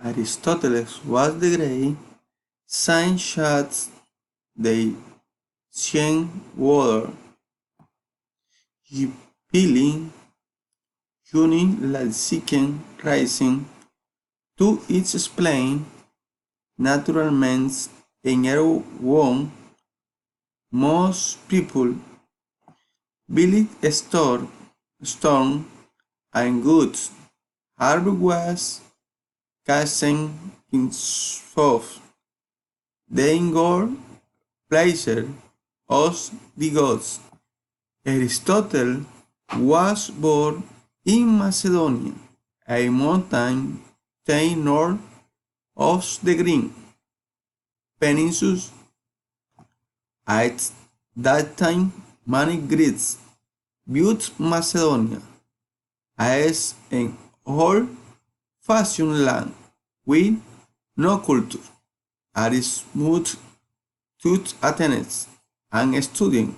Aristotle was the great scientist, the ancient world, revealing unique reason to explain natural means in our world. Most people believe storm and goods harvest was casting in forth the inward pleasure of the gods. Aristotle was born in Macedonia, a mountain chain north of the Green Peninsula. At that time, many Greeks viewed Macedonia as an old-fashioned land with no culture. Aristotle moved to Athens and studied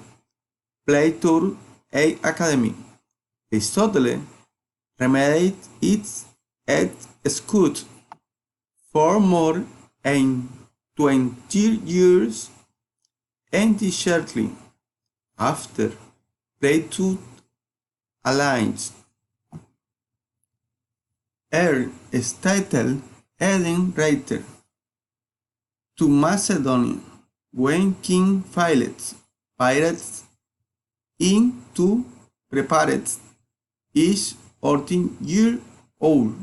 Plato's academy. Aristotle remained at school for more than 20 years, and shortly after Plato alliance earned his title Eden writer to Macedonia when King Philip pirates in to prepare his 14-year-old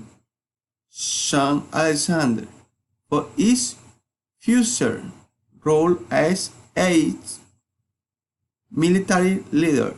son Alexander for his future role as a military leader.